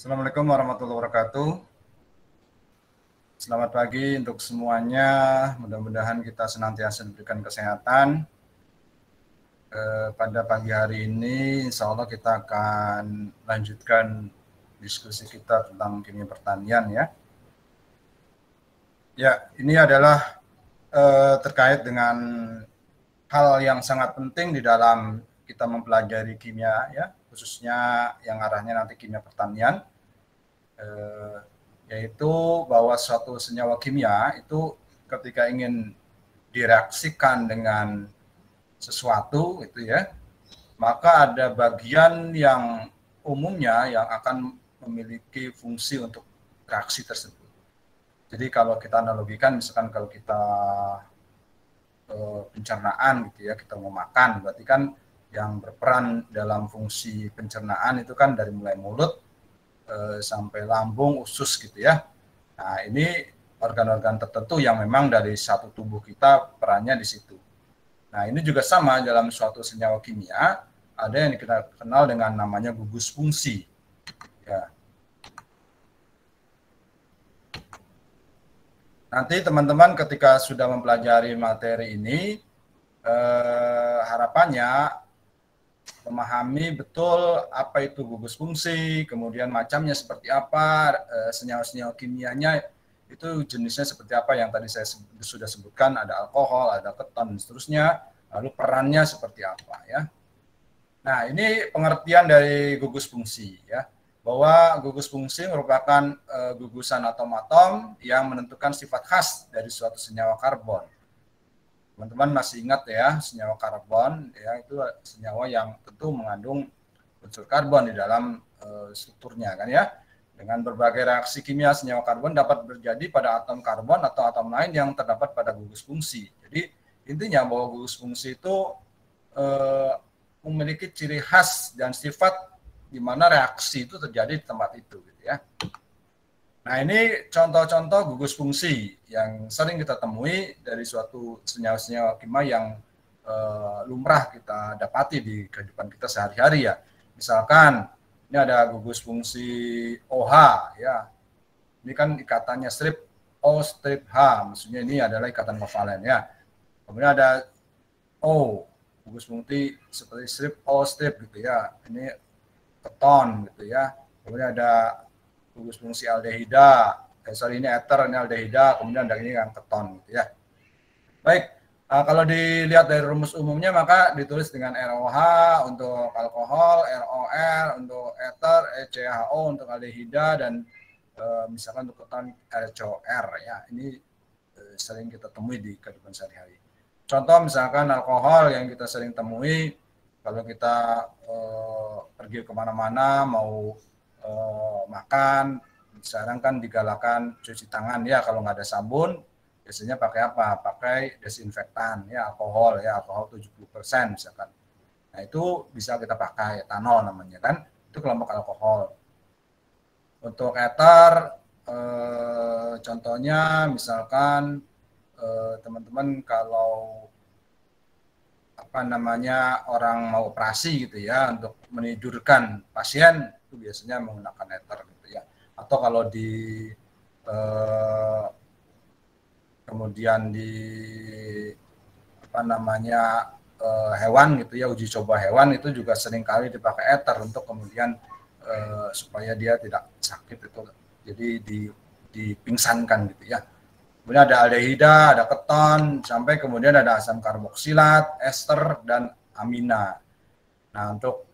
Assalamualaikum warahmatullahi wabarakatuh. Selamat pagi untuk semuanya. Mudah-mudahan kita senantiasa diberikan kesehatan. Pada pagi hari ini, insya Allah kita akan lanjutkan diskusi kita tentang kimia pertanian ya. Ya, ini adalah terkait dengan hal yang sangat penting di dalam kita mempelajari kimia ya, khususnya yang arahnya nanti kimia pertanian. Yaitu bahwa suatu senyawa kimia itu ketika ingin direaksikan dengan sesuatu itu ya, maka ada bagian yang umumnya yang akan memiliki fungsi untuk reaksi tersebut. Jadi kalau kita analogikan, misalkan kalau kita pencernaan gitu ya, kita mau makan, berarti kan yang berperan dalam fungsi pencernaan itu kan dari mulai mulut sampai lambung, usus gitu ya. Nah, ini organ-organ tertentu yang memang dari satu tubuh kita perannya di situ. Nah, ini juga sama dalam suatu senyawa kimia, ada yang kita kenal dengan namanya gugus fungsi. Ya. Nanti teman-teman ketika sudah mempelajari materi ini, harapannya memahami betul apa itu gugus fungsi, kemudian macamnya seperti apa, senyawa-senyawa kimianya itu jenisnya seperti apa yang tadi saya sudah sebutkan, ada alkohol, ada keton, dan seterusnya, lalu perannya seperti apa ya. Nah, ini pengertian dari gugus fungsi ya, bahwa gugus fungsi merupakan gugusan atom-atom yang menentukan sifat khas dari suatu senyawa karbon. Teman-teman masih ingat ya, senyawa karbon ya, itu senyawa yang tentu mengandung unsur karbon di dalam strukturnya kan ya. Dengan berbagai reaksi kimia, senyawa karbon dapat terjadi pada atom karbon atau atom lain yang terdapat pada gugus fungsi. Jadi intinya bahwa gugus fungsi itu memiliki ciri khas dan sifat di mana reaksi itu terjadi di tempat itu gitu ya. Nah, ini contoh-contoh gugus fungsi yang sering kita temui dari suatu senyawa-senyawa kimia yang lumrah kita dapati di kehidupan kita sehari-hari ya. Misalkan ini ada gugus fungsi OH ya. Ini kan ikatannya strip O strip H, maksudnya ini adalah ikatan kovalen ya. Kemudian ada O, gugus fungsi seperti strip O strip gitu ya. Ini keton gitu ya. Kemudian ada gugus fungsi aldehida, ini ether, ini aldehida, kemudian ada ini yang keton gitu ya. Baik, kalau dilihat dari rumus umumnya maka ditulis dengan ROH untuk alkohol, ROR untuk ether, ECHO untuk aldehida, dan misalkan untuk keton RCOR ya. Ini sering kita temui di kehidupan sehari-hari. Contoh misalkan alkohol yang kita sering temui kalau kita pergi kemana-mana mau makan, sekarang kan digalakan cuci tangan ya, kalau nggak ada sabun biasanya pakai apa? Pakai desinfektan ya, alkohol 70% misalkan. Nah, itu bisa kita pakai etanol namanya kan, itu kelompok alkohol. Untuk ether contohnya misalkan teman-teman kalau orang mau operasi gitu ya, untuk menidurkan pasien itu biasanya menggunakan ether gitu ya. Atau kalau kemudian di hewan gitu ya, uji coba hewan itu juga seringkali dipakai ether untuk kemudian supaya dia tidak sakit itu, jadi dipingsankan gitu ya. Kemudian ada aldehida, ada keton, sampai kemudian ada asam karboksilat, ester, dan amina. Nah, untuk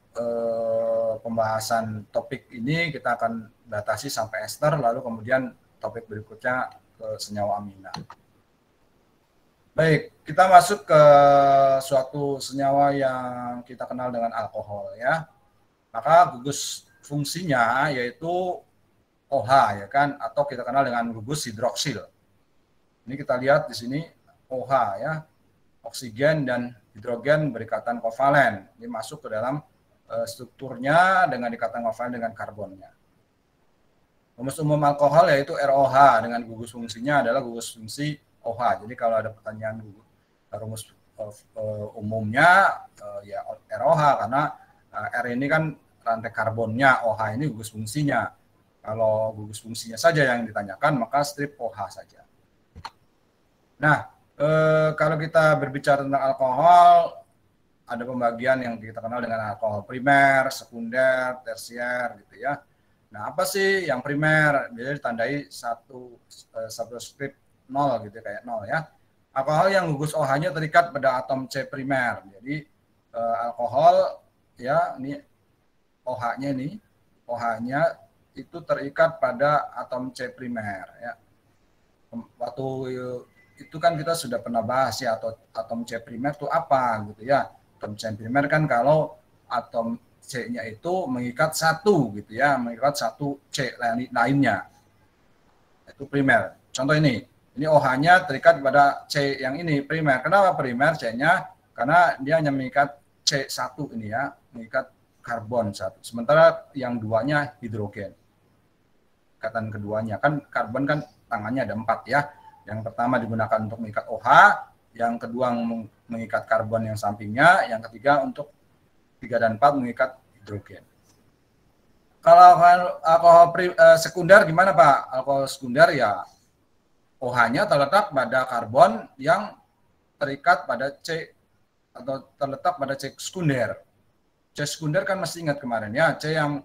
pembahasan topik ini kita akan batasi sampai ester, lalu kemudian topik berikutnya ke senyawa amina. Baik, kita masuk ke suatu senyawa yang kita kenal dengan alkohol ya. Maka gugus fungsinya yaitu OH ya kan, atau kita kenal dengan gugus hidroksil. Ini kita lihat di sini OH ya, oksigen dan hidrogen berikatan kovalen. Ini masuk ke dalam strukturnya dengan ikatan kovalen dengan karbonnya. Rumus umum alkohol yaitu ROH dengan gugus fungsinya adalah gugus fungsi OH. Jadi kalau ada pertanyaan rumus umumnya ya ROH, karena R ini kan rantai karbonnya, OH ini gugus fungsinya. Kalau gugus fungsinya saja yang ditanyakan, maka strip OH saja. Nah, kalau kita berbicara tentang alkohol, ada pembagian yang kita kenal dengan alkohol primer, sekunder, tersier gitu ya. Nah, apa sih yang primer? Biasanya ditandai subskrip 0 gitu kayak 0 ya. Alkohol yang gugus OH-nya terikat pada atom C primer. Jadi alkohol ya ini OH-nya ini, OH-nya itu terikat pada atom C primer ya. Waktu itu kan kita sudah pernah bahas ya, atau atom C primer itu apa gitu ya. Atom C primer kan kalau atom C-nya itu mengikat satu gitu ya, mengikat satu C lainnya. Itu primer. Contoh ini OH-nya terikat pada C yang ini primer. Kenapa primer C-nya? Karena dia hanya mengikat C1 ini ya, mengikat karbon satu. Sementara yang duanya hidrogen. Ikatan keduanya kan karbon kan tangannya ada 4 ya. Yang pertama digunakan untuk mengikat OH, yang kedua mengikat karbon yang sampingnya, yang ketiga untuk 3 dan 4 mengikat hidrogen. Kalau alkohol sekunder gimana Pak? Alkohol sekunder ya OH-nya terletak pada karbon yang terikat pada C atau terletak pada C sekunder. C sekunder kan masih ingat kemarin ya, C yang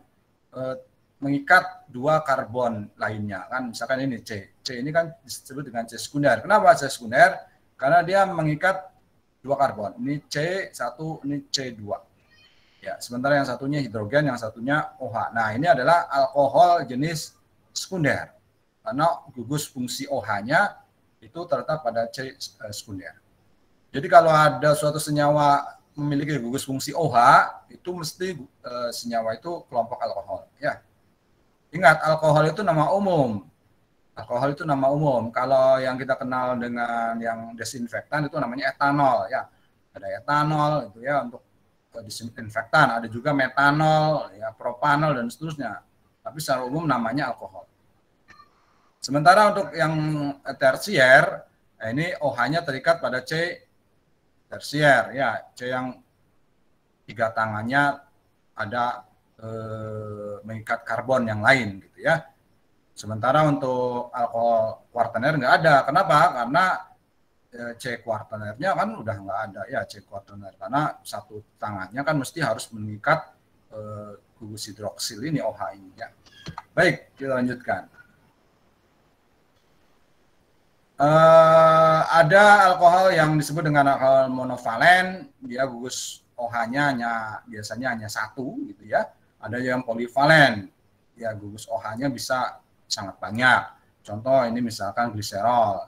mengikat 2 karbon lainnya kan, misalkan ini C ini kan disebut dengan C sekunder. Kenapa C sekunder? Karena dia mengikat 2 karbon, ini C1, ini C2 ya, sementara yang satunya hidrogen, yang satunya OH. Nah, ini adalah alkohol jenis sekunder karena gugus fungsi OH-nya itu terletak pada C sekunder. Jadi kalau ada suatu senyawa memiliki gugus fungsi OH, itu mesti senyawa itu kelompok alkohol ya. Ingat, alkohol itu nama umum. Alkohol itu nama umum. Kalau yang kita kenal dengan yang desinfektan itu namanya etanol ya. Ada etanol itu ya untuk disinfektan, ada juga metanol, ya propanol dan seterusnya. Tapi secara umum namanya alkohol. Sementara untuk yang tersier, ini OH-nya terikat pada C tersier ya, C yang 3 tangannya ada mengikat karbon yang lain gitu ya. Sementara untuk alkohol kuartener nggak ada. Kenapa? Karena C kuartenernya kan udah nggak ada ya, C kuartener, karena satu tangannya kan mesti harus mengikat gugus hidroksil ini OH ini ya. Baik, kita lanjutkan. Ada alkohol yang disebut dengan alkohol monovalen, dia gugus OH-nya biasanya hanya 1 gitu ya. Ada yang polivalen, ya gugus OH-nya bisa sangat banyak. Contoh ini misalkan gliserol,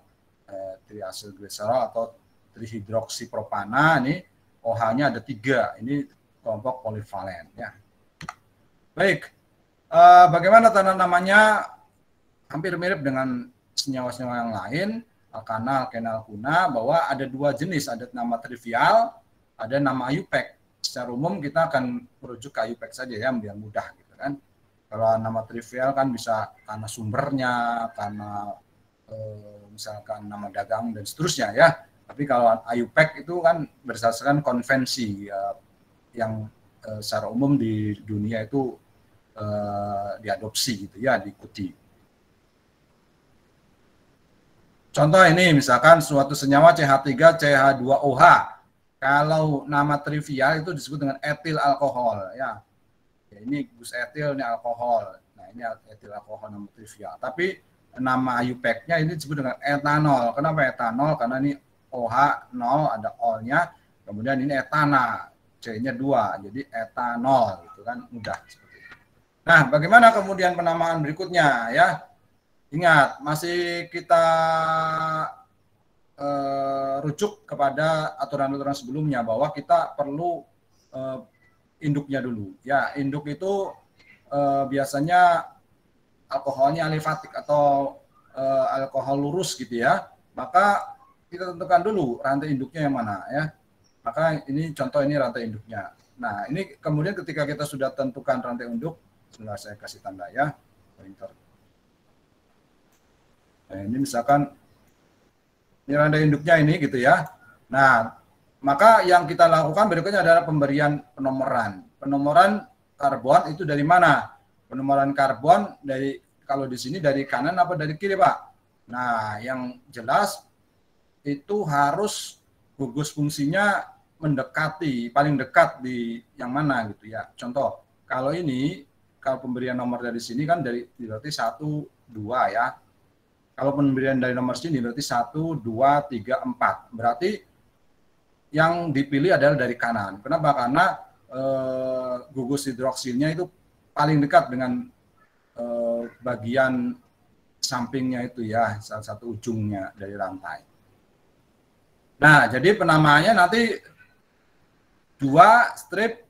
triasil gliserol atau trihidroksipropana, ini OH-nya ada 3, ini kelompok polivalen ya. Baik, bagaimana tanda namanya? Hampir mirip dengan senyawa-senyawa yang lain, alkana, alkena, alkuna, bahwa ada 2 jenis, ada nama trivial, ada nama IUPAC. Secara umum kita akan merujuk ke IUPAC saja ya, biar mudah gitu kan. Kalau nama trivial kan bisa karena sumbernya, karena misalkan nama dagang dan seterusnya ya. Tapi kalau IUPAC itu kan berdasarkan konvensi yang secara umum di dunia itu diadopsi gitu ya, diikuti. Contoh ini misalkan suatu senyawa CH3 CH2OH. Kalau nama trivial itu disebut dengan etil alkohol ya. Ini gugus etil, ini alkohol. Nah, ini etil alkohol nama trivial. Tapi nama IUPAC-nya ini disebut dengan etanol. Kenapa etanol? Karena ini OH 0 ada O-nya. Kemudian ini etana, C-nya 2. Jadi etanol itu kan mudah seperti itu. Nah, bagaimana kemudian penamaan berikutnya ya? Ingat, masih kita rujuk kepada aturan-aturan sebelumnya bahwa kita perlu induknya dulu. Ya, induk itu biasanya alkoholnya alifatik atau alkohol lurus gitu ya. Maka kita tentukan dulu rantai induknya yang mana ya. Maka ini contoh, ini rantai induknya. Nah, ini kemudian ketika kita sudah tentukan rantai induk, sebentar saya kasih tanda ya. Nah, ini misalkan ini rantai induknya ini gitu ya. Nah, maka yang kita lakukan berikutnya adalah pemberian penomoran. Penomoran karbon itu dari mana? Penomoran karbon dari kalau di sini dari kanan apa dari kiri, Pak? Nah, yang jelas itu harus gugus fungsinya mendekati, paling dekat di yang mana gitu ya. Contoh, kalau ini, kalau pemberian nomor dari sini kan berarti 1, 2 ya. Kalau pemberian dari nomor sini berarti 1, 2, 3, 4. Berarti yang dipilih adalah dari kanan. Kenapa? Karena gugus hidroksilnya itu paling dekat dengan bagian sampingnya itu ya, salah satu ujungnya dari rantai. Nah, jadi penamaannya nanti 2 strip,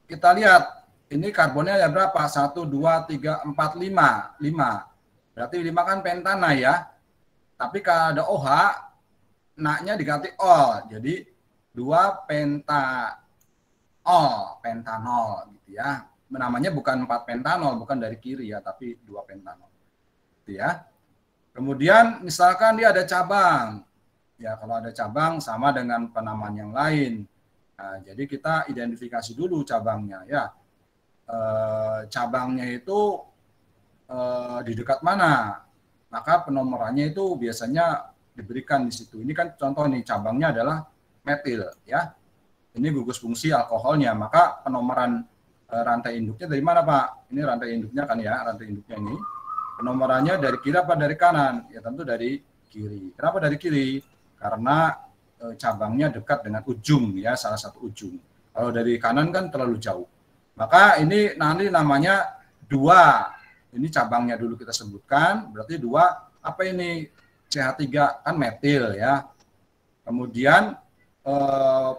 kita lihat ini karbonnya ada berapa? 1, 2, 3, 4, 5. 5. Berarti 5 kan pentana ya. Tapi kalau ada OH, NA-nya diganti ol. Jadi 2 pentanol gitu ya. Namanya bukan 4 pentanol, bukan dari kiri ya, tapi 2 pentanol. Gitu ya. Kemudian misalkan dia ada cabang. Ya, kalau ada cabang sama dengan penamaan yang lain. Nah, jadi kita identifikasi dulu cabangnya ya. Cabangnya itu di dekat mana? Maka penomorannya itu biasanya diberikan di situ. Ini kan contoh nih, cabangnya adalah metil ya. Ini gugus fungsi alkoholnya, maka penomoran rantai induknya dari mana, Pak? Ini rantai induknya kan ya, rantai induknya ini. Penomorannya dari kiri apa dari kanan? Ya tentu dari kiri. Kenapa dari kiri? Karena cabangnya dekat dengan ujung ya, salah satu ujung. Kalau dari kanan kan terlalu jauh. Maka ini nanti namanya 2. Ini cabangnya dulu kita sebutkan, berarti 2 apa ini? CH3 kan metil ya. Kemudian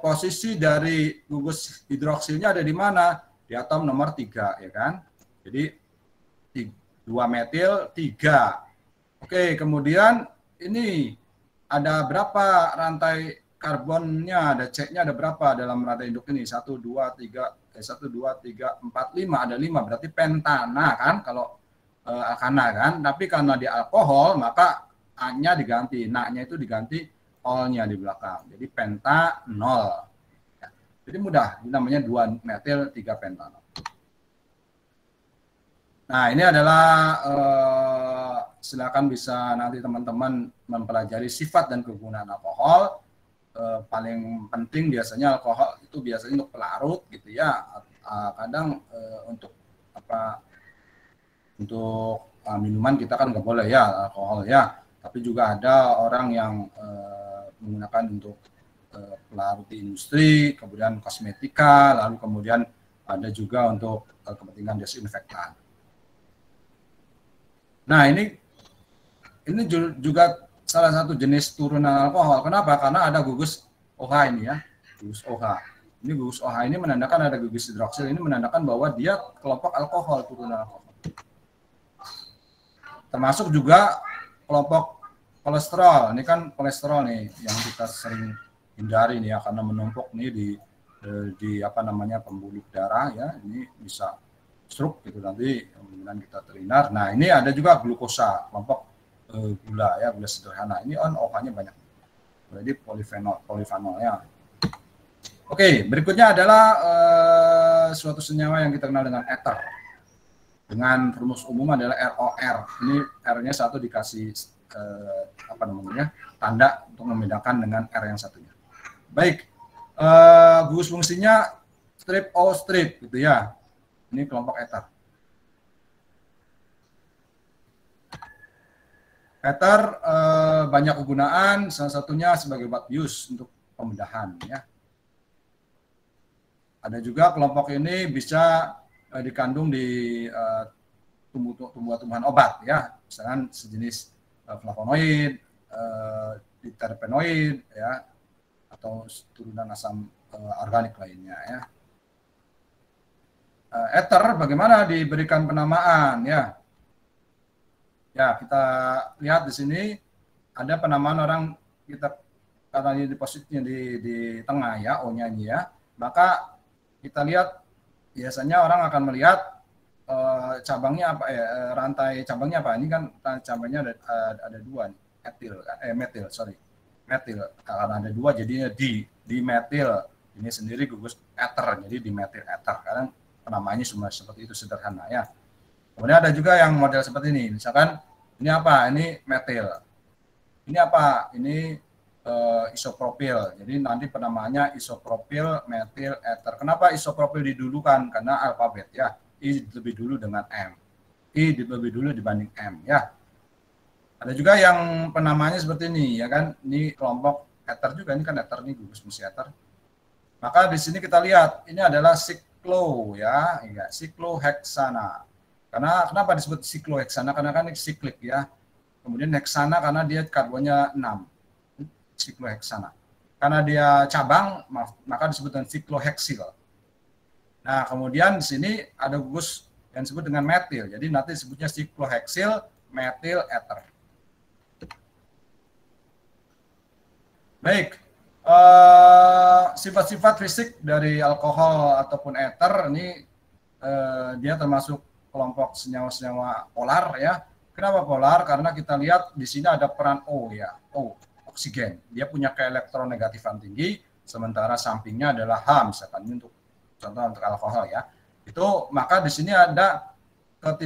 posisi dari gugus hidroksilnya ada di mana? Di atom nomor 3 ya kan. Jadi 2 metil 3. Oke, kemudian ini ada berapa rantai karbonnya? Ada C-nya ada berapa dalam rantai induk ini? 1, 2, 3, 4, 5. Ada 5, berarti pentana kan kalau alkana kan. Tapi karena di alkohol maka A-nya diganti, NA-nya itu diganti ol-nya di belakang. Jadi pentanol. Ya. Jadi mudah, ini namanya 2 metil 3 pentanol. Nah, ini adalah silakan bisa nanti teman-teman mempelajari sifat dan kegunaan alkohol. Paling penting biasanya alkohol itu biasanya untuk pelarut gitu ya. Kadang untuk apa? Untuk minuman kita kan nggak boleh ya alkohol ya. Tapi juga ada orang yang menggunakan untuk pelarut di industri, kemudian kosmetika, lalu kemudian ada juga untuk kepentingan desinfektan. Nah, ini juga salah satu jenis turunan alkohol. Kenapa? Karena ada gugus OH ini ya, gugus OH. Ini gugus OH ini menandakan ada gugus hidroksil, ini menandakan bahwa dia kelompok alkohol, turunan alkohol. Termasuk juga kelompok kolesterol. Ini kan kolesterol nih yang kita sering hindari nih ya, karena menumpuk nih di apa namanya pembuluh darah ya. Ini bisa stroke gitu nanti kemudian kita terinar. Nah, ini ada juga glukosa, kelompok gula ya, gula sederhana. Ini OH-nya banyak. Jadi polifenol ya. Oke, berikutnya adalah suatu senyawa yang kita kenal dengan ether. Dengan rumus umum adalah ROR. Ini R-nya 1 dikasih apa namanya? Tanda untuk membedakan dengan R yang satunya. Baik. Gugus fungsinya strip O strip gitu ya. Ini kelompok ether. Ether banyak kegunaan, salah satunya sebagai obat bius untuk pembedahan ya. Ada juga kelompok ini bisa dikandung di tumbuhan obat ya, misalkan sejenis flavonoid, diterpenoid ya, atau turunan asam organik lainnya ya. Ether bagaimana diberikan penamaan ya? Ya, kita lihat di sini ada penamaan orang, kita karena ini depositnya di tengah ya, O-nya ini ya. Maka kita lihat biasanya orang akan melihat cabangnya apa ya, rantai cabangnya apa? Ini kan cabangnya ada 2 nih, metil. Karena ada 2 jadinya di metil. Ini sendiri gugus ether, jadi di metil ether. Karena penamaannya cuma seperti itu, sederhana ya. Kemudian ada juga yang model seperti ini, misalkan ini apa? Ini metil. Ini apa? Ini isopropil. Jadi nanti penamaannya isopropil metil ether. Kenapa isopropil didulukan? Karena alfabet ya. I lebih dulu dengan M. I lebih dulu dibanding M ya. Ada juga yang penamanya seperti ini ya kan. Ini kelompok ether juga, ini kan ether nih, gugus fungsi ether. Maka di sini kita lihat ini adalah siklo ya, sikloheksana. Karena kenapa disebut sikloheksana? Karena kan ini siklik ya. Kemudian heksana karena dia karbonnya 6. Sikloheksana. Karena dia cabang, maka disebut dengan sikloheksil. Nah, kemudian di sini ada gugus yang disebut dengan metil. Jadi nanti disebutnya sikloheksil metil ether. Baik. Sifat-sifat fisik dari alkohol ataupun ether ini dia termasuk kelompok senyawa-senyawa polar ya. Kenapa polar? Karena kita lihat di sini ada peran O ya, O, oksigen. Dia punya keelektronegatifan tinggi, sementara sampingnya adalah H, misalkan ini untuk contoh untuk alkohol ya. Itu maka di sini ada di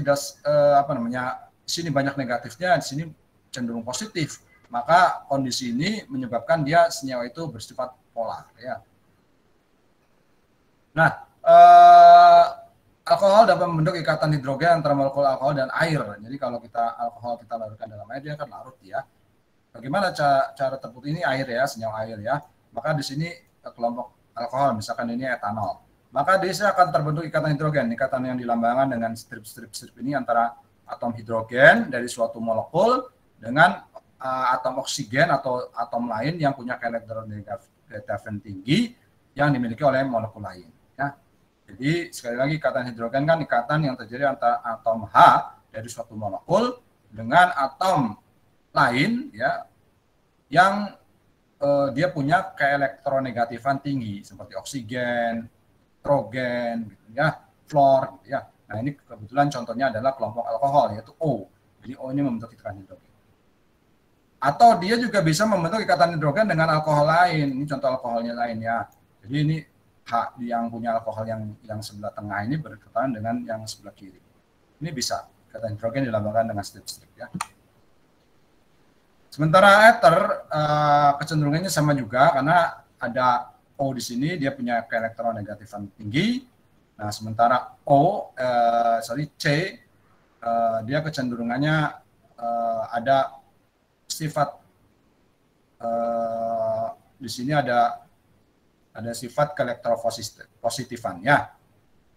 sini banyak negatifnya, di sini cenderung positif. Maka kondisi ini menyebabkan dia senyawa itu bersifat polar ya. Nah, alkohol dapat membentuk ikatan hidrogen antara molekul alkohol dan air. Jadi kalau alkohol kita larutkan dalam air, dia akan larut ya. Bagaimana cara terbentuk ini air ya, senyawa air ya. Maka di sini kelompok alkohol, misalkan ini etanol. Maka di sini akan terbentuk ikatan hidrogen, ikatan yang dilambangkan dengan strip-strip ini antara atom hidrogen dari suatu molekul dengan atom oksigen atau atom lain yang punya keelektronegatifan tinggi yang dimiliki oleh molekul lain. Ya. Jadi sekali lagi ikatan hidrogen kan ikatan yang terjadi antara atom H dari suatu molekul dengan atom lain ya yang dia punya keelektronegatifan tinggi seperti oksigen, nitrogen, gitu ya, fluor, gitu ya. Nah ini kebetulan contohnya adalah kelompok alkohol yaitu O. Jadi O ini membentuk ikatan hidrogen. Atau dia juga bisa membentuk ikatan hidrogen dengan alkohol lain. Ini contoh alkoholnya lain ya. Jadi ini H yang punya alkohol yang sebelah tengah ini berikatan dengan yang sebelah kiri. Ini bisa ikatan hidrogen dilambangkan dengan strip-strip ya. Sementara ether kecenderungannya sama juga karena ada O di sini dia punya keelektronegatifan tinggi. Nah, sementara C dia kecenderungannya ada sifat di sini ada sifat keelektropositifan ya.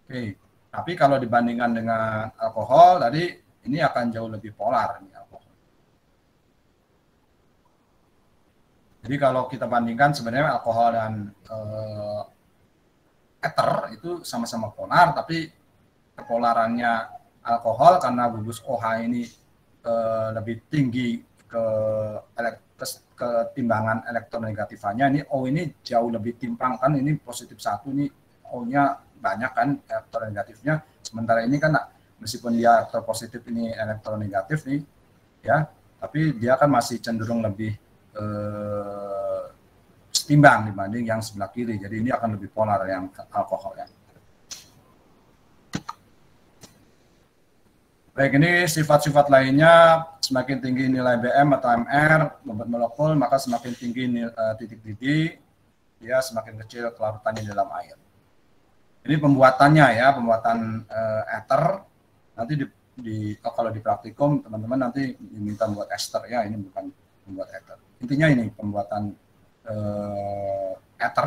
Oke. Tapi kalau dibandingkan dengan alkohol tadi ini akan jauh lebih polar ini alkohol. Jadi kalau kita bandingkan sebenarnya alkohol dan ether itu sama-sama polar, tapi kepolarannya alkohol karena gugus OH ini lebih tinggi ketimbangan elektronegatifannya, ini O ini jauh lebih timpang kan, ini positif 1 ini O-nya banyak kan elektronegatifnya, sementara ini kan meskipun dia elektropositif ini elektronegatif nih ya, tapi dia kan masih cenderung lebih setimbang dibanding yang sebelah kiri, jadi ini akan lebih polar yang alkohol ya. Baik, ini sifat-sifat lainnya, semakin tinggi nilai BM atau MR, bobot molekul, maka semakin tinggi titik didih, ya semakin kecil kelarutannya dalam air. Ini pembuatannya ya, pembuatan ether, nanti kalau di praktikum teman-teman nanti diminta membuat ester ya, ini bukan membuat ether. Intinya ini pembuatan ether,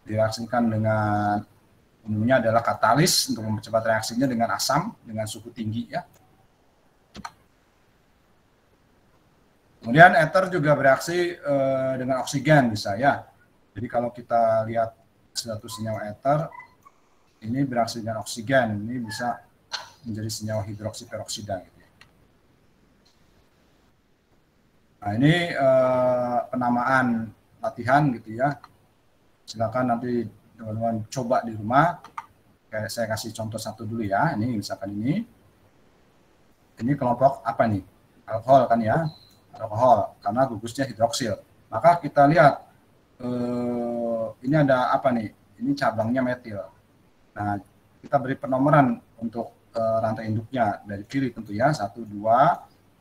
direaksikan dengan umumnya adalah katalis untuk mempercepat reaksinya dengan asam dengan suhu tinggi ya. Kemudian ether juga bereaksi dengan oksigen bisa ya. Jadi kalau kita lihat suatu senyawa ether ini bereaksi dengan oksigen, ini bisa menjadi senyawa hidroksiperoksida gitu ya. Nah, ini penamaan latihan gitu ya. Silakan nanti teman-teman coba di rumah. Kayak saya kasih contoh satu dulu ya. Ini misalkan ini kelompok apa nih? Alkohol kan ya, alkohol karena gugusnya hidroksil. Maka kita lihat ini ada apa nih? Ini cabangnya metil. Nah, kita beri penomoran untuk rantai induknya dari kiri tentu ya, 1, 2,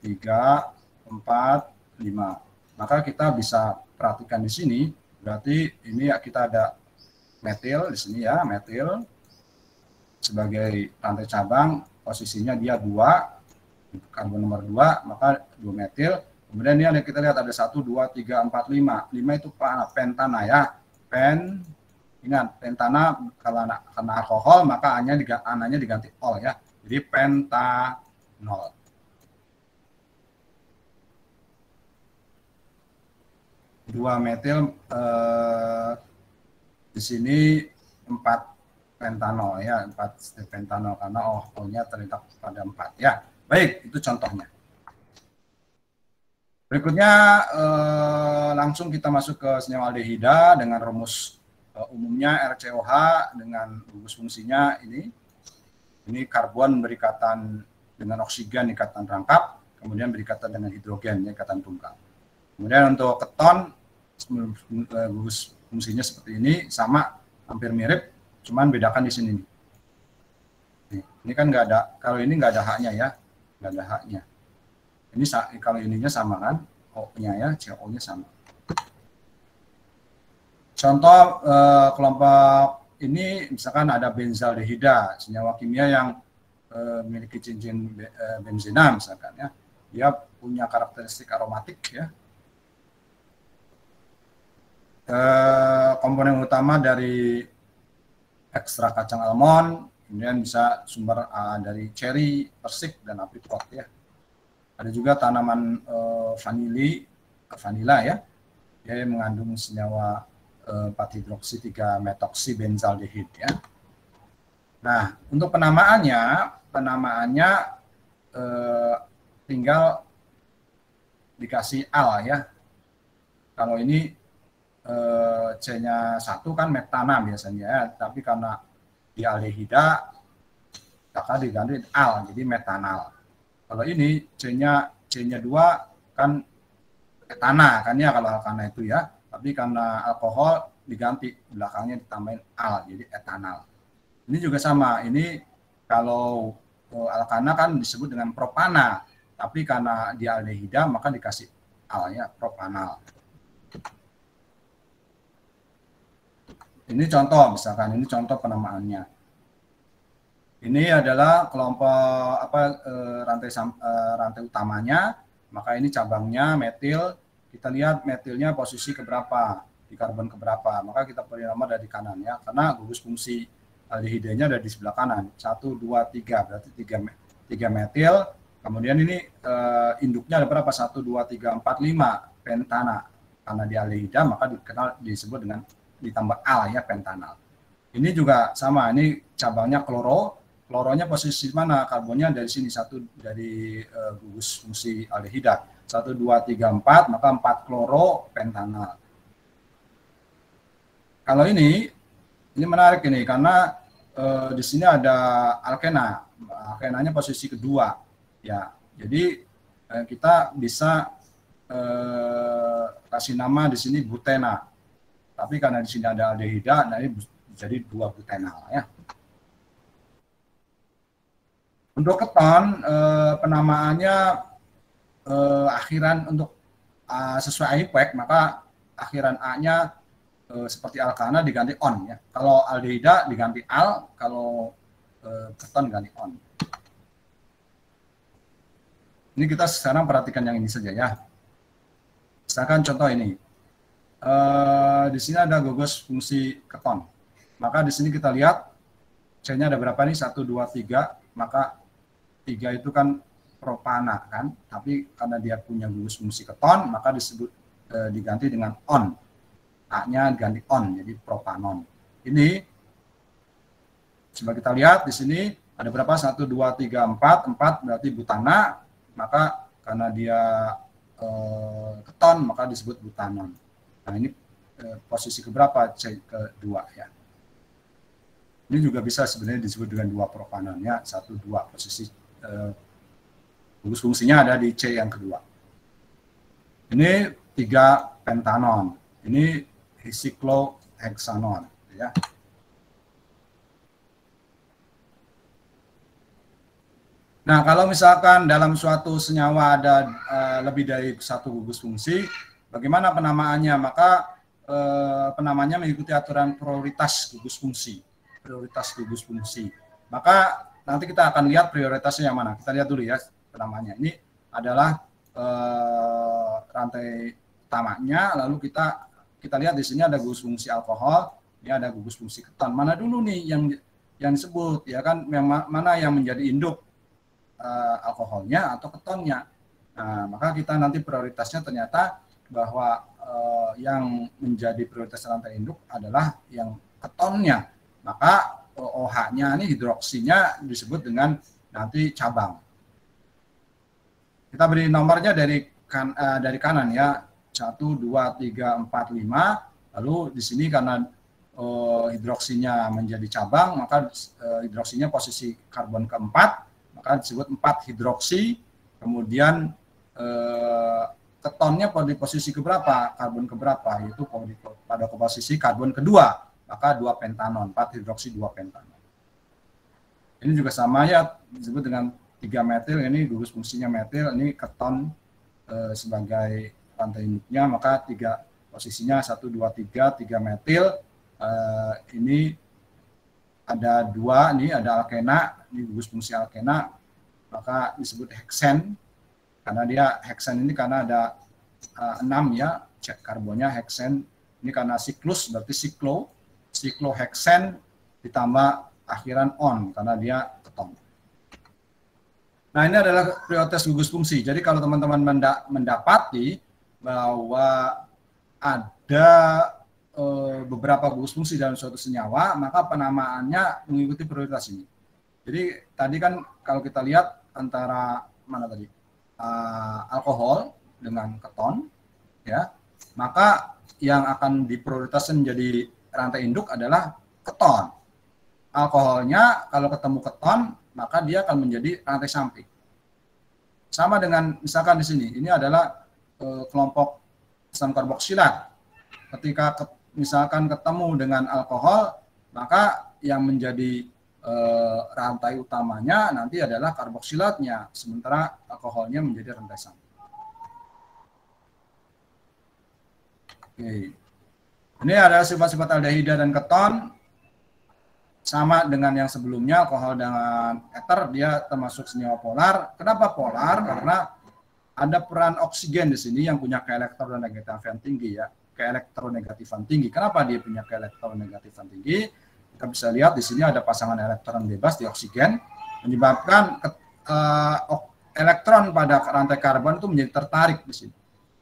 3, 4, 5. Maka kita bisa perhatikan di sini, berarti ini kita ada metil di sini ya, metil sebagai rantai cabang, posisinya dia 2, karbon nomor 2, maka 2 metil. Kemudian ini kita lihat ada 1, 2, 3, 4, 5. 5 itu pentana ya, ingat pentana karena alkohol maka ananya diganti ol ya, jadi pentanol. Dua metil di sini 4 pentanol ya, 4 pentanol karena O-nya terletak pada 4 ya. Baik, itu contohnya. Berikutnya langsung kita masuk ke senyawa aldehida dengan rumus umumnya RCOH dengan gugus fungsinya ini karbon berikatan dengan oksigen ikatan rangkap, kemudian berikatan dengan hidrogen ikatan tunggal. Kemudian untuk keton gugus fungsinya seperti ini, sama hampir mirip, cuman bedakan di sini. Ini kan nggak ada, kalau ini nggak ada haknya ya, nggak ada haknya. Ini kalau ininya sama kan, O-nya ya, CO-nya sama. Contoh kelompok ini misalkan ada benzaldehida, senyawa kimia yang memiliki cincin benzena misalkan ya, dia punya karakteristik aromatik ya. Komponen utama dari ekstrak kacang almond, kemudian bisa sumber dari ceri, persik, dan aprikot ya. Ada juga tanaman vanila ya, dia mengandung senyawa 4-hidroksi 3-metoksibenzaldehid ya. Nah, untuk penamaannya tinggal dikasih al ya. Kalau ini C-nya 1 kan metana biasanya ya, tapi karena di aldehida maka diganti al jadi metanal. Kalau ini C-nya 2 kan etana kan ya, kalau alkana itu ya, tapi karena alkohol diganti belakangnya ditambahin al jadi etanal. Ini juga sama, ini kalau alkana kan disebut dengan propana, tapi karena di aldehida maka dikasih alnya propanal. Ini contoh, misalkan ini contoh penamaannya. Ini adalah kelompok rantai utamanya, maka ini cabangnya metil. Kita lihat metilnya posisi keberapa, di karbon keberapa, maka kita beri nama dari kanan ya, karena gugus fungsi aldehidanya ada di sebelah kanan. 1, 2, 3, berarti 3 metil. Kemudian ini induknya ada berapa? 1, 2, 3, 4, 5 pentana. Karena di aldehida maka disebut dengan ditambah al ya, pentanal. Ini juga sama, ini cabangnya kloronya posisi mana? Karbonnya dari sini, 1 dari gugus fungsi aldehida. 1, 2, 3, 4, maka 4 kloro pentanal. Kalau ini menarik ini karena di sini ada alkena. Alkenanya posisi kedua ya. Jadi kita bisa kasih nama di sini butena. Tapi karena di sini ada aldehida, nah ini jadi 2 butenal ya. Untuk keton penamaannya akhiran untuk sesuai IUPAC, maka akhiran A-nya seperti alkana diganti on ya. Kalau aldehida diganti al, kalau keton diganti on. Ini kita sekarang perhatikan yang ini saja ya. Misalkan contoh ini. Di sini ada gugus fungsi keton. Maka di sini kita lihat C-nya ada berapa nih? 1, 2, 3. Maka 3 itu kan propana kan. Tapi karena dia punya gugus fungsi keton, maka disebut diganti dengan on. A-nya diganti on, jadi propanon. Ini coba kita lihat di sini ada berapa? 1, 2, 3, 4. 4 berarti butana. Maka karena dia keton, maka disebut butanon. Nah ini posisi keberapa? C kedua ya. Ini juga bisa sebenarnya disebut dengan 2 propanon ya, 1, 2 posisi gugus fungsinya ada di C yang kedua. Ini 3 pentanon. Ini sikloheksanon ya. Nah, kalau misalkan dalam suatu senyawa ada lebih dari satu gugus fungsi, bagaimana penamaannya? Maka penamaannya mengikuti aturan prioritas gugus fungsi. Prioritas gugus fungsi. Maka nanti kita akan lihat prioritasnya yang mana. Kita lihat dulu ya penamaannya. Ini adalah rantai utamanya, lalu kita lihat di sini ada gugus fungsi alkohol, ini ada gugus fungsi keton. Mana dulu nih yang disebut ya kan, mana yang menjadi induk alkoholnya atau ketonnya. Nah, maka kita nanti prioritasnya ternyata bahwa yang menjadi prioritas rantai induk adalah yang ketonnya. Maka OH-nya ini hidroksinya disebut dengan nanti cabang. Kita beri nomornya dari kanan ya, 1, 2, 3, 4, 5. Lalu di sini karena hidroksinya menjadi cabang, maka hidroksinya posisi karbon keempat, maka disebut 4 hidroksi. Kemudian ketonnya di posisi keberapa, karbon keberapa, yaitu pada posisi karbon kedua, maka 2 pentanon, 4 hidroksi 2 pentanon. Ini juga sama ya, disebut dengan 3 metil, ini gugus fungsinya metil, ini keton sebagai rantai induknya, maka 3 posisinya 1, 2, 3 metil. Ini ada 2, ini ada alkena, ini gugus fungsi alkena, maka disebut heksen, karena dia heksen ini karena ada 6 ya, cek karbonnya heksen, ini karena siklus berarti sikloheksen ditambah akhiran on, karena dia keton. Nah, ini adalah prioritas gugus fungsi. Jadi kalau teman-teman mendapati bahwa ada beberapa gugus fungsi dalam suatu senyawa, maka penamaannya mengikuti prioritas ini. Jadi tadi kan kalau kita lihat antara mana tadi alkohol dengan keton, ya, maka yang akan diprioritaskan menjadi rantai induk adalah keton. Alkoholnya kalau ketemu keton, maka dia akan menjadi rantai samping. Sama dengan misalkan di sini, ini adalah kelompok asam karboksilat. Ketika misalkan ketemu dengan alkohol, maka yang menjadi rantai utamanya nanti adalah karboksilatnya, sementara alkoholnya menjadi rantai samping. Oke. Ini adalah sifat-sifat aldehida dan keton. Sama dengan yang sebelumnya, alkohol dengan eter, dia termasuk senyawa polar. Kenapa polar? Karena ada peran oksigen di sini yang punya keelektronegatifan tinggi ya, keelektronegatifan tinggi. Kenapa dia punya keelektronegatifan tinggi? Kita bisa lihat di sini ada pasangan elektron bebas di oksigen, menyebabkan elektron pada rantai karbon itu menjadi tertarik di sini.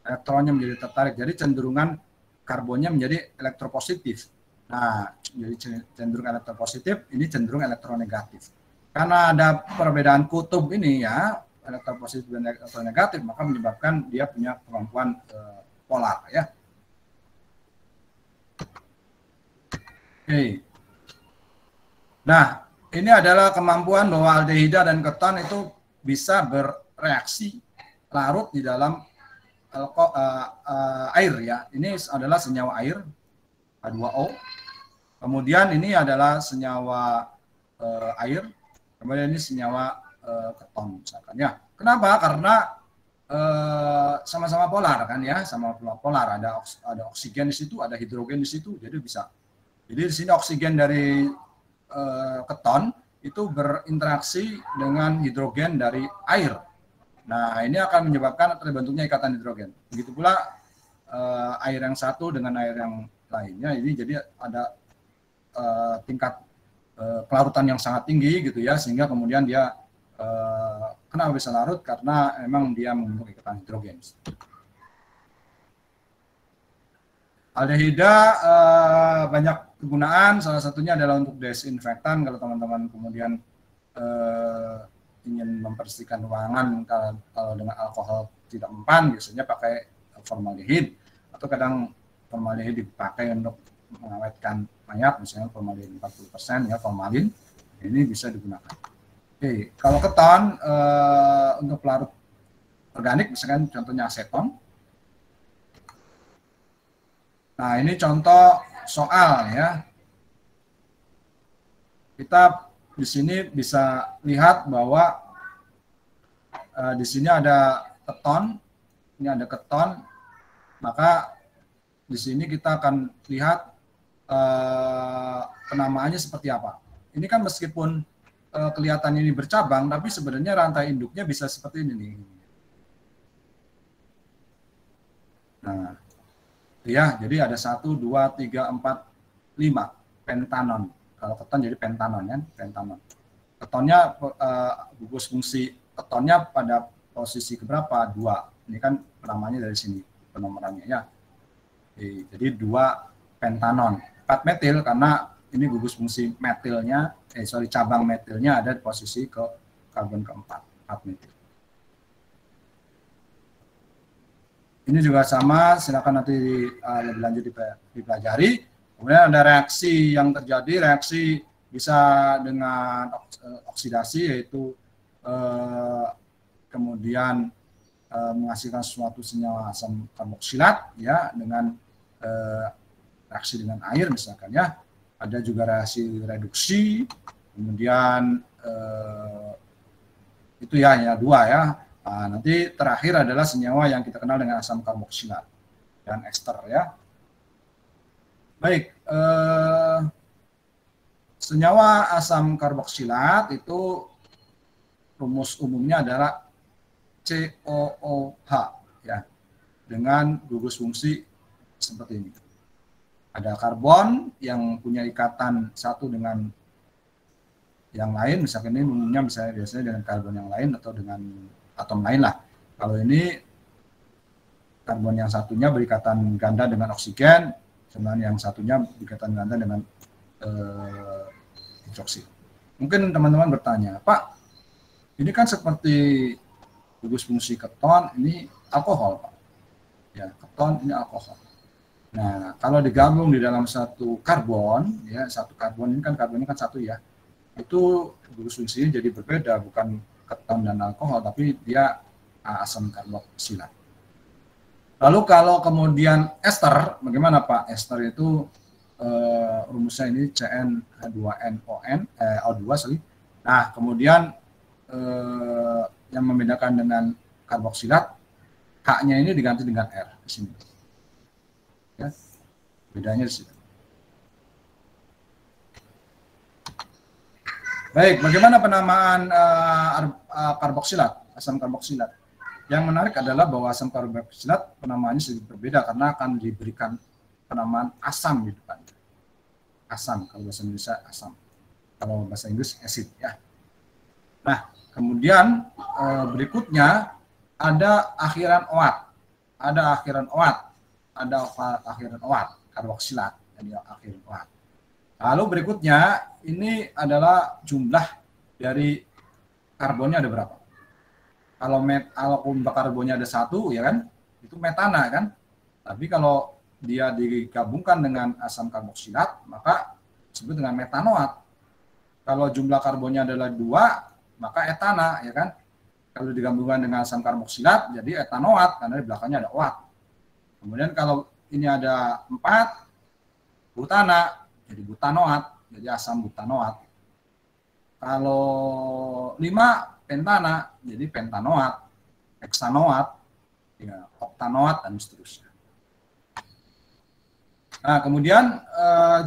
Elektronnya menjadi tertarik, jadi cenderungan karbonnya menjadi elektropositif. Nah, jadi cenderung elektropositif, ini cenderung elektronegatif. Karena ada perbedaan kutub ini ya, elektropositif dan elektronegatif, maka menyebabkan dia punya kemampuan polar ya. Oke. Nah, ini adalah kemampuan bahwa aldehida dan keton itu bisa bereaksi larut di dalam air ya. Ini adalah senyawa air H2O. Kemudian ini adalah senyawa air. Kemudian ini senyawa keton misalkan ya. Kenapa? Karena sama-sama polar kan ya, sama-sama polar. Ada oksigen di situ, ada hidrogen di situ, jadi bisa. Jadi di sini oksigen dari keton itu berinteraksi dengan hidrogen dari air. Nah, ini akan menyebabkan terbentuknya ikatan hidrogen. Begitu pula air yang satu dengan air yang lainnya. Ini jadi ada tingkat kelarutan yang sangat tinggi gitu ya, sehingga kemudian dia kenapa bisa larut? Karena memang dia membentuk ikatan hidrogen. Aldehida banyak kegunaan, salah satunya adalah untuk desinfektan. Kalau teman-teman kemudian ingin membersihkan ruangan kalau dengan alkohol tidak mempan, biasanya pakai formaldehid, atau kadang formaldehid dipakai untuk mengawetkan mayat, misalnya formalin 40% ya, formalin, ini bisa digunakan. Oke, kalau keton untuk pelarut organik, misalkan contohnya aseton. Nah, ini contoh soal ya. Kita di sini bisa lihat bahwa Di sini ada keton, ini ada keton, maka di sini kita akan lihat penamaannya seperti apa. Ini kan meskipun kelihatan ini bercabang, tapi sebenarnya rantai induknya bisa seperti ini nih. Nah, ya, jadi ada 1, 2, 3, 4, 5 pentanon. Kalau keton jadi pentanon kan, pentanon. Ketonnya gugus fungsi ketonnya pada posisi keberapa? 2. Ini kan namanya dari sini penomorannya ya. Jadi 2 pentanon. 4 metil karena ini gugus fungsi metilnya, cabang metilnya ada di posisi ke karbon keempat, 4 metil. Ini juga sama, silakan nanti lebih lanjut dipelajari. Kemudian ada reaksi yang terjadi, reaksi bisa dengan oksidasi, yaitu kemudian menghasilkan suatu senyawa asam karboksilat ya dengan reaksi dengan air misalkan ya. Ada juga reaksi reduksi, kemudian itu ya 2 ya. Nah, nanti terakhir adalah senyawa yang kita kenal dengan asam karboksilat dan ester ya. Baik, senyawa asam karboksilat itu rumus umumnya adalah COOH ya, dengan gugus fungsi seperti ini. Ada karbon yang punya ikatan satu dengan yang lain, misalkan ini umumnya biasanya dengan karbon yang lain atau dengan atom lain lah. Kalau ini karbon yang satunya berikatan ganda dengan oksigen, sedangkan yang satunya berikatan ganda dengan hidroksi. Mungkin teman-teman bertanya, Pak, ini kan seperti gugus fungsi keton, ini alkohol, Pak. Ya, keton ini alkohol. Nah, kalau digabung di dalam satu karbon, ya satu karbon ini kan karbonnya kan satu ya, itu gugus fungsinya jadi berbeda, bukan keton dan alkohol, tapi dia asam karboksilat. Lalu kalau kemudian ester, bagaimana Pak? Ester itu rumusnya ini CN2NON, O2 sorry. Nah, kemudian yang membedakan dengan karboksilat, H-nya ini diganti dengan R di sini. Ya, bedanya di situ. Baik, bagaimana penamaan karboksilat, asam karboksilat? Yang menarik adalah bahwa asam karboksilat penamaannya sedikit berbeda karena akan diberikan penamaan asam di depan. Asam, kalau bahasa Indonesia asam. Kalau bahasa Inggris acid ya. Nah, kemudian berikutnya ada akhiran OAT. Ada akhiran OAT. Ada akhiran OAT, karboksilat, jadi akhiran OAT. Lalu berikutnya ini adalah jumlah dari karbonnya ada berapa. Kalau karbonnya ada 1 ya kan, itu metana kan. Tapi kalau dia digabungkan dengan asam karboksilat maka disebut dengan metanoat. Kalau jumlah karbonnya adalah 2 maka etana ya kan. Kalau digabungkan dengan asam karboksilat jadi etanoat karena di belakangnya ada OAT. Kemudian kalau ini ada 4 butana jadi butanoat, jadi asam butanoat. Kalau 5 pentana, jadi pentanoat, heksanoat, ya, oktanoat, dan seterusnya. Nah, kemudian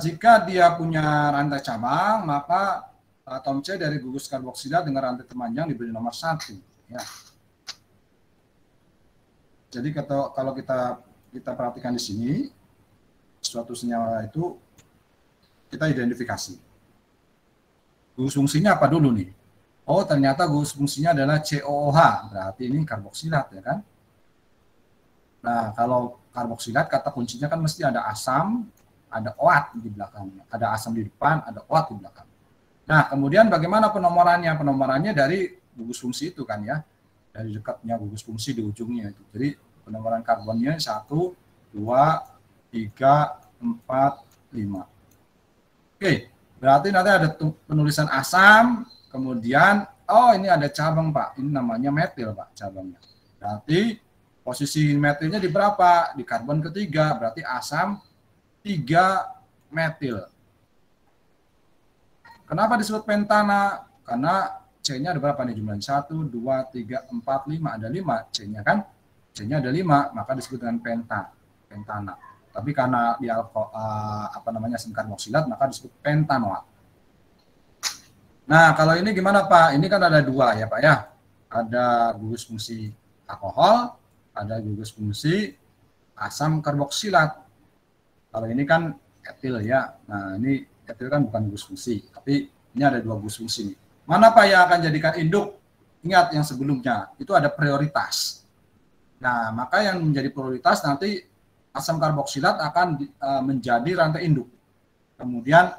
jika dia punya rantai cabang, maka atom C dari gugus karboksilat dengan rantai temanjang diberi nomor 1. Ya. Jadi kalau kita perhatikan di sini, suatu senyawa itu kita identifikasi. Gugus fungsinya apa dulu nih? Oh, ternyata gugus fungsinya adalah COOH, berarti ini karboksilat ya kan? Nah, kalau karboksilat kata kuncinya kan mesti ada asam, ada OAT di belakangnya. Ada asam di depan, ada OAT di belakang. Nah, kemudian bagaimana penomorannya? Penomorannya dari gugus fungsi itu kan ya. Dari dekatnya gugus fungsi di ujungnya itu. Jadi penomoran karbonnya 1, 2, 3, 4, 5. Oke, berarti nanti ada penulisan asam, kemudian, oh ini ada cabang Pak, ini namanya metil Pak cabangnya. Berarti posisi metilnya di berapa? Di karbon ketiga, berarti asam 3 metil. Kenapa disebut pentana? Karena C-nya ada berapa nih jumlahnya? 1, 2, 3, 4, 5. Ada 5 C-nya kan? C-nya ada 5, maka disebut dengan pentana. Tapi karena di asam karboksilat, maka disebut pentanoat. Nah, kalau ini gimana Pak? Ini kan ada 2 ya Pak ya. Ada gugus fungsi alkohol, ada gugus fungsi asam karboksilat. Kalau ini kan etil ya. Nah, ini etil kan bukan gugus fungsi, tapi ini ada 2 gugus fungsi nih. Mana Pak yang akan jadikan induk? Ingat yang sebelumnya, itu ada prioritas. Nah, maka yang menjadi prioritas nanti asam karboksilat akan menjadi rantai induk. Kemudian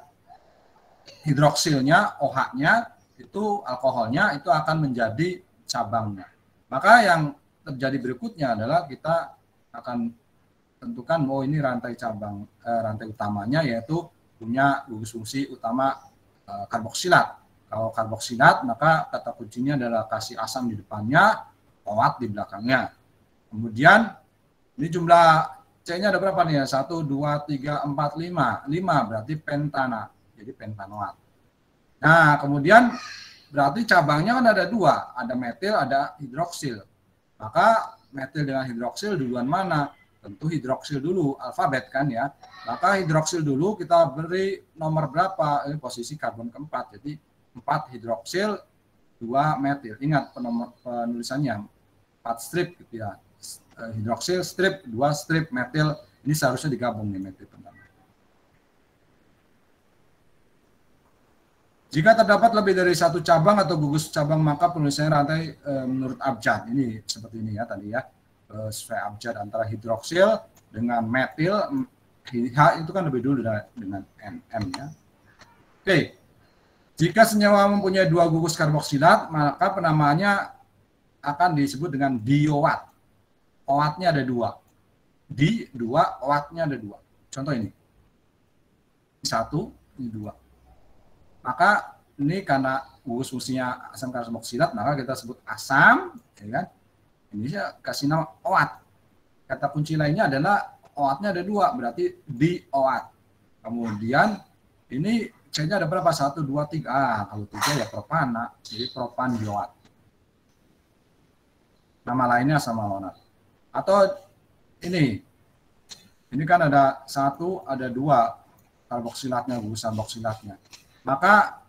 hidroksilnya, OH-nya, itu alkoholnya, itu akan menjadi cabangnya. Maka yang terjadi berikutnya adalah kita akan tentukan, oh ini rantai cabang, rantai utamanya yaitu punya gugus fungsi utama karboksilat. Kalau karboksilat, maka kata kuncinya adalah kasih asam di depannya, OAT di belakangnya. Kemudian ini jumlah C-nya ada berapa nih ya? 1, 2, 3, 4, 5. 5 berarti pentana. Jadi pentanoat. Nah, kemudian berarti cabangnya kan ada 2. Ada metil, ada hidroksil. Maka metil dengan hidroksil duluan mana? Tentu hidroksil dulu, alfabet kan ya. Maka hidroksil dulu kita beri nomor berapa? Ini posisi karbon keempat. Jadi 4 hidroksil, 2 metil. Ingat penulisannya 4 strip gitu ya. Hidroksil strip, 2 strip metil. Ini seharusnya digabung nih metil pertama. Jika terdapat lebih dari 1 cabang atau gugus cabang, maka penulisannya rantai menurut abjad. Ini seperti ini ya tadi ya. Sesuai abjad antara hidroksil dengan metil. H itu kan lebih dulu dengan NM ya. Oke. Jika senyawa mempunyai 2 gugus karboksilat, maka penamaannya akan disebut dengan dioat. OAT-nya ada 2. Di 2, OAT-nya ada 2. Contoh ini. 1, ini 2. Maka ini karena gugus fungsinya asam karboksilat, maka kita sebut asam, ya kan? Ini saya kasih nama OAT. Kata kunci lainnya adalah OAT-nya ada 2, berarti dioat. Kemudian ini C-nya ada berapa? 1, 2, 3. Kalau 3 ya propana, jadi propan dioat. Nama lainnya sama lonat. Atau ini kan ada 1, ada 2 karboksilatnya, gugus karboksilatnya. Maka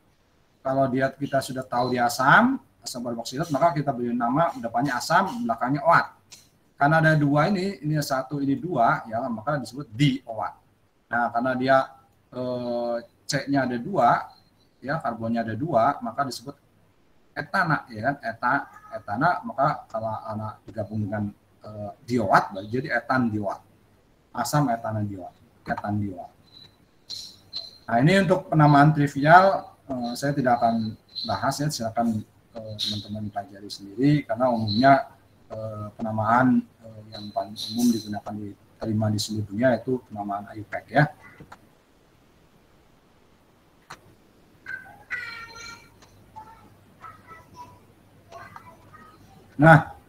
kalau kita sudah tahu dia asam karboksilat, maka kita beri nama depannya asam, belakangnya OAT. Karena ada 2 ini 1, ini 2, ya maka disebut dioat. Nah, karena dia C-nya ada 2, ya karbonnya ada 2, maka disebut etana, ya kan? Etana, maka kalau anak digabung dengan dioat, jadi etan dioat. Asam etana dioat, etan dioat. Nah, ini untuk penamaan trivial saya tidak akan bahas ya, silakan teman-teman pelajari sendiri karena umumnya penamaan yang paling umum digunakan diterima di seluruh dunia itu penamaan IUPAC ya. Nah,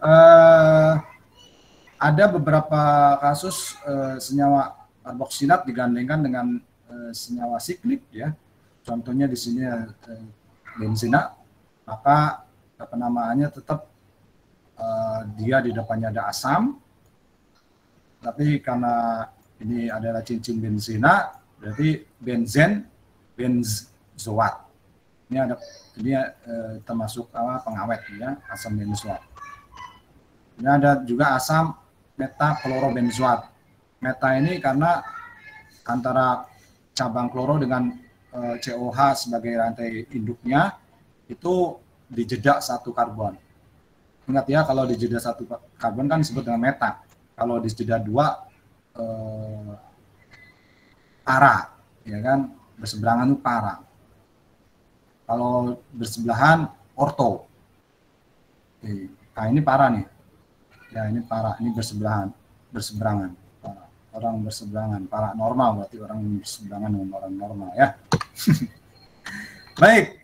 ada beberapa kasus senyawa karboksilat digandengkan dengan senyawa siklik ya. Contohnya di sini benzina, maka penamaannya tetap dia di depannya ada asam, tapi karena ini adalah cincin benzina, berarti benzoat. Ini termasuk pengawet ya, asam benzoat. Ini ada juga asam metaklorobenzoat. Meta ini karena antara cabang kloro dengan COH sebagai rantai induknya itu dijeda 1 karbon. Ingat ya, kalau dijeda 1 karbon kan disebut dengan meta. Kalau dijeda 2 para, ya kan, berseberangan itu para. Kalau bersebelahan orto. Nah, ini para nih. Ya, ini para, ini berseberangan. Para. Orang berseberangan, para normal berarti orang berseberangan dengan orang normal ya. Baik,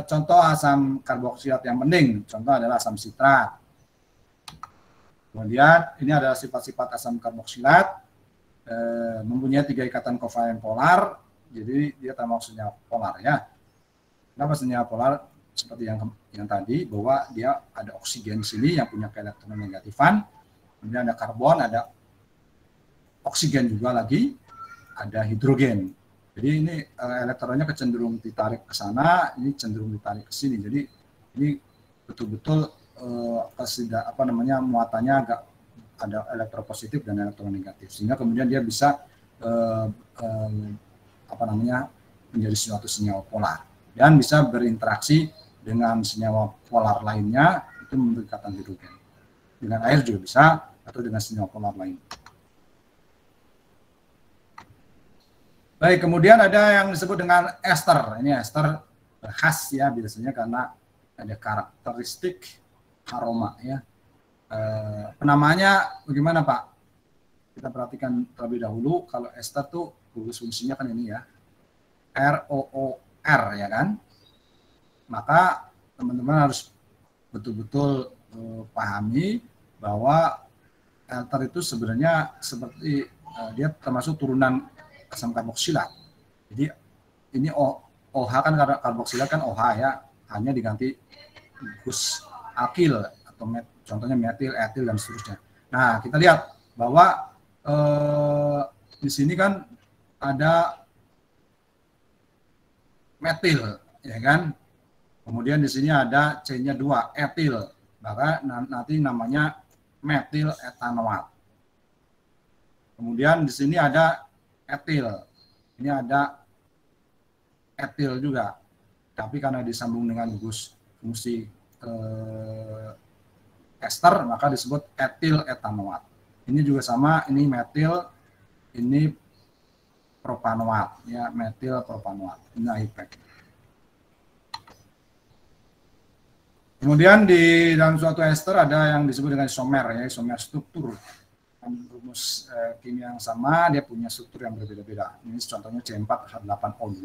contoh asam karboksilat yang penting, contoh adalah asam sitrat. Kemudian ini adalah sifat-sifat asam karboksilat, mempunyai 3 ikatan kovalen polar, jadi dia termasuk senyawa polar ya. Kenapa senyawa polar? seperti yang tadi, bahwa dia ada oksigen di sini yang punya keelektronegatifan, kemudian ada karbon, ada oksigen juga lagi, ada hidrogen. Jadi ini elektronnya kecenderung ditarik ke sana, ini cenderung ditarik ke sini. Jadi ini betul-betul muatannya agak ada elektropositif dan elektronegatif, sehingga kemudian dia bisa menjadi suatu senyawa polar dan bisa berinteraksi dengan senyawa polar lainnya, itu membentuk ikatan hidrogen. Dengan air juga bisa, atau dengan senyawa polar lain. Baik, kemudian ada yang disebut dengan ester. Ini ester khas ya, biasanya karena ada karakteristik aroma ya. Penamanya bagaimana Pak? Kita perhatikan terlebih dahulu. Kalau ester tuh gugus fungsinya kan ini ya, ROOR ya kan. Maka teman-teman harus betul-betul pahami bahwa ester itu sebenarnya seperti dia termasuk turunan asam karboksilat. Jadi ini OH kan, karena karboksilat kan OH ya, hanya diganti gugus alkil atau contohnya metil, etil dan seterusnya. Nah, kita lihat bahwa di sini kan ada metil ya kan. Kemudian di sini ada C-nya 2, etil. Maka nanti namanya metil etanoat. Kemudian di sini ada etil. Ini ada etil juga. Tapi karena disambung dengan gugus fungsi ester, maka disebut etil etanoat. Ini juga sama, ini metil, ini propanoat, ya, metil propanoat. Ini IPEC. Kemudian di dalam suatu ester ada yang disebut dengan isomer, ya, isomer struktur. Rumus kimia yang sama, dia punya struktur yang berbeda-beda. Ini contohnya C4H8O2,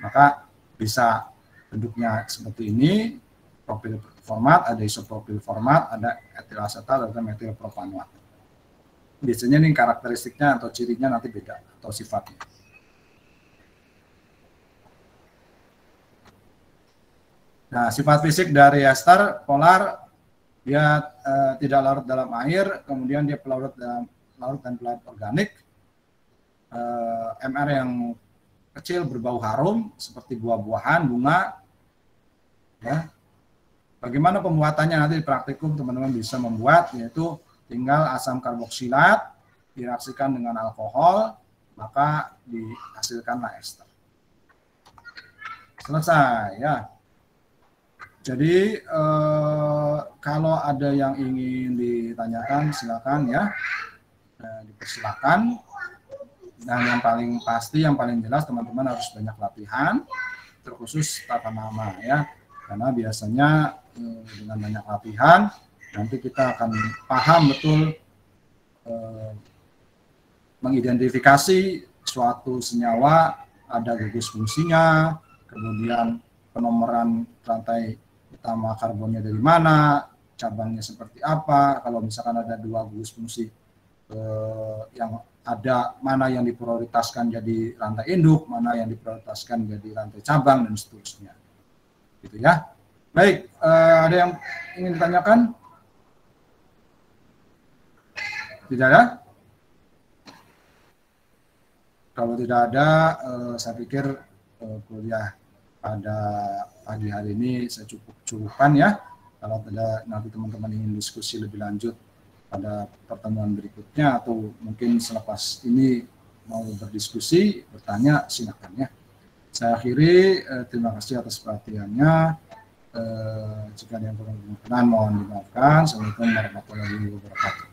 maka bisa bentuknya seperti ini, propil format, ada isopropil format, ada etil asetat, ada metil propanoat. Biasanya ini karakteristiknya atau cirinya nanti beda, atau sifatnya. Nah, sifat fisik dari ester polar, dia tidak larut dalam air, kemudian dia pelarut dalam larut dan pelarut organik. MR yang kecil berbau harum seperti buah-buahan, bunga. Ya. Bagaimana pembuatannya nanti di praktikum teman-teman bisa membuat, yaitu tinggal asam karboksilat direaksikan dengan alkohol, maka dihasilkanlah ester. Selesai ya. Jadi kalau ada yang ingin ditanyakan silakan ya, dipersilakan. Dan yang paling pasti, yang paling jelas teman-teman harus banyak latihan, terkhusus tata nama ya, karena biasanya dengan banyak latihan nanti kita akan paham betul mengidentifikasi suatu senyawa, ada gugus fungsinya, kemudian penomoran rantai utama karbonnya dari mana, cabangnya seperti apa. Kalau misalkan ada dua gugus fungsi yang ada, mana yang diprioritaskan jadi rantai induk, mana yang diprioritaskan jadi rantai cabang dan seterusnya. Gitu ya. Baik, ada yang ingin ditanyakan? Tidak ada? Kalau tidak ada, saya pikir kuliah pada pagi hari ini saya cukupkan ya. Kalau ada nanti teman-teman ingin diskusi lebih lanjut pada pertemuan berikutnya atau mungkin selepas ini mau berdiskusi, bertanya, silakan ya. Saya akhiri, terima kasih atas perhatiannya. Jika ada yang kurang berkenan mohon dimaafkan. Assalamualaikum warahmatullahi wabarakatuh.